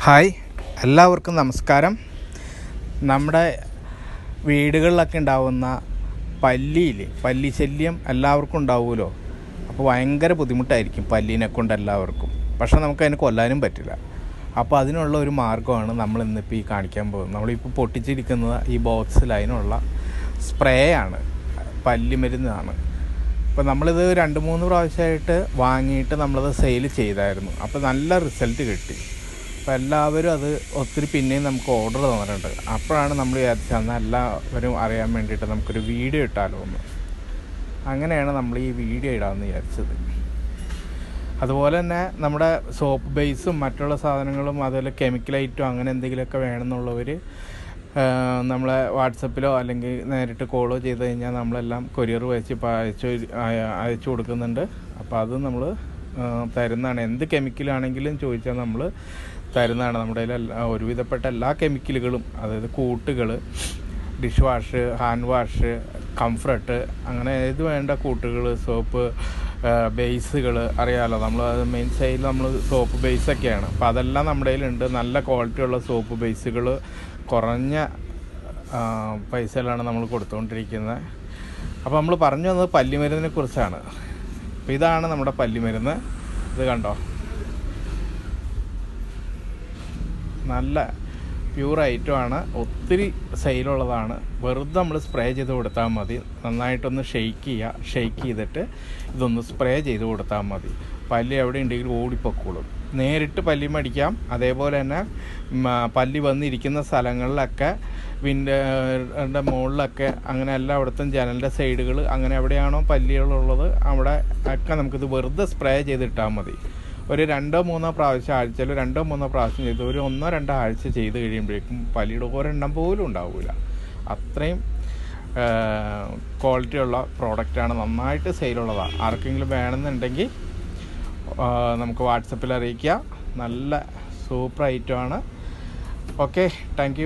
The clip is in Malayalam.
ഹായ്, എല്ലാവർക്കും നമസ്കാരം. നമ്മുടെ വീടുകളിലൊക്കെ ഉണ്ടാവുന്ന പല്ലി ശല്യം എല്ലാവർക്കും ഉണ്ടാവുമല്ലോ. അപ്പോൾ ഭയങ്കര ബുദ്ധിമുട്ടായിരിക്കും പല്ലീനെ കൊണ്ട് എല്ലാവർക്കും. പക്ഷെ നമുക്കതിനെ കൊല്ലാനും പറ്റില്ല. അപ്പോൾ അതിനുള്ള ഒരു മാർഗ്ഗമാണ് നമ്മൾ ഇന്നിപ്പോൾ ഈ കാണിക്കാൻ പോകുന്നത്. നമ്മളിപ്പോൾ പൊട്ടിച്ചിരിക്കുന്നത് ഈ ബോക്സിൽ അതിനുള്ള സ്പ്രേ ആണ്, പല്ലിമരുന്നാണ്. അപ്പോൾ നമ്മളിത് 2-3 പ്രാവശ്യമായിട്ട് വാങ്ങിയിട്ട് നമ്മളത് സെയിൽ ചെയ്തായിരുന്നു. അപ്പോൾ നല്ല റിസൾട്ട് കിട്ടി. അപ്പോൾ എല്ലാവരും അത് ഒത്തിരി പിന്നെയും നമുക്ക് ഓർഡർ തന്നിട്ടുണ്ട്. അപ്പോഴാണ് നമ്മൾ വിചാരിച്ചത് എല്ലാവരും അറിയാൻ വേണ്ടിയിട്ട് നമുക്കൊരു വീഡിയോ ഇട്ടാലോ എന്ന്. അങ്ങനെയാണ് നമ്മൾ ഈ വീഡിയോ ഇടാമെന്ന് വിചാരിച്ചത്. അതുപോലെ തന്നെ നമ്മുടെ സോപ്പ് ബേസും മറ്റുള്ള സാധനങ്ങളും അതുപോലെ കെമിക്കൽ ഐറ്റം അങ്ങനെ എന്തെങ്കിലുമൊക്കെ വേണമെന്നുള്ളവർ നമ്മളെ വാട്സപ്പിലോ അല്ലെങ്കിൽ നേരിട്ട് കോളോ ചെയ്ത് കഴിഞ്ഞാൽ നമ്മളെല്ലാം കൊറിയർ വെച്ച് ഇപ്പോൾ അയച്ചു കൊടുക്കുന്നുണ്ട്. അപ്പോൾ അത് നമ്മൾ തരുന്നതാണ്. എന്ത് കെമിക്കലാണെങ്കിലും ചോദിച്ചാൽ നമ്മൾ തരുന്നതാണ്. നമ്മുടെ കയ്യിൽ ഒരുവിധപ്പെട്ട എല്ലാ കെമിക്കലുകളും, അതായത് കൂട്ടുകൾ, dish wash, hand wash, comfort, അങ്ങനെ ഏത് വേണ്ട കൂട്ടുകൾ, സോപ്പ് ബേസുകൾ അറിയാമല്ലോ. നമ്മൾ മെയിൻ സൈഡിൽ നമ്മൾ സോപ്പ് ബേസൊക്കെയാണ്. അപ്പോൾ അതെല്ലാം നമ്മുടെ കയ്യിലുണ്ട്. നല്ല ക്വാളിറ്റിയുള്ള സോപ്പ് ബേസുകൾ കുറഞ്ഞ പൈസയിലാണ് നമ്മൾ കൊടുത്തുകൊണ്ടിരിക്കുന്നത്. അപ്പോൾ നമ്മൾ പറഞ്ഞു വന്നത് പല്ലിമരുന്നിനെ കുറിച്ചാണ്. അപ്പോൾ ഇതാണ് നമ്മുടെ പല്ലിമരുന്ന്. ഇത് കണ്ടോ, നല്ല പ്യൂർ ഐറ്റമാണ്, ഒത്തിരി സെയിലുള്ളതാണ്. വെറുതെ നമ്മൾ സ്പ്രേ ചെയ്ത് കൊടുത്താൽ മതി. നന്നായിട്ടൊന്ന് ഷെയ്ക്ക് ചെയ്തിട്ട് ഇതൊന്ന് സ്പ്രേ ചെയ്ത് കൊടുത്താൽ മതി. പല്ലി എവിടെ ഉണ്ടെങ്കിലും ഓടിപ്പൊക്കോളും. നേരിട്ട് പല്ലി മടിക്കാം. അതേപോലെ തന്നെ പല്ലി വന്നിരിക്കുന്ന സ്ഥലങ്ങളിലൊക്കെ, വിൻഡോയുടെ മുകളിലൊക്കെ, അങ്ങനെ എല്ലായിടത്തും ജനലിൻ്റെ സൈഡുകൾ, അങ്ങനെ എവിടെയാണോ പല്ലികളുള്ളത് അവിടെ ഒക്കെ നമുക്കിത് വെറുതെ സ്പ്രേ ചെയ്തിട്ടാൽ മതി. ഒരു 2-3 പ്രാവശ്യം, ആഴ്ചയിൽ 2-3 പ്രാവശ്യം ചെയ്ത് ഒരു 1-2 ആഴ്ച ചെയ്ത് കഴിയുമ്പോഴേക്കും പല്ലിയുടെ ഒരെണ്ണം പോലും ഉണ്ടാവില്ല. അത്രയും ക്വാളിറ്റിയുള്ള പ്രോഡക്റ്റാണ്, നന്നായിട്ട് സെയിലുള്ളതാണ്. ആർക്കെങ്കിലും വേണമെന്നുണ്ടെങ്കിൽ നമുക്ക് വാട്സപ്പിൽ അറിയിക്കുക. നല്ല സൂപ്പർ ഐറ്റമാണ്. Okay, thank you.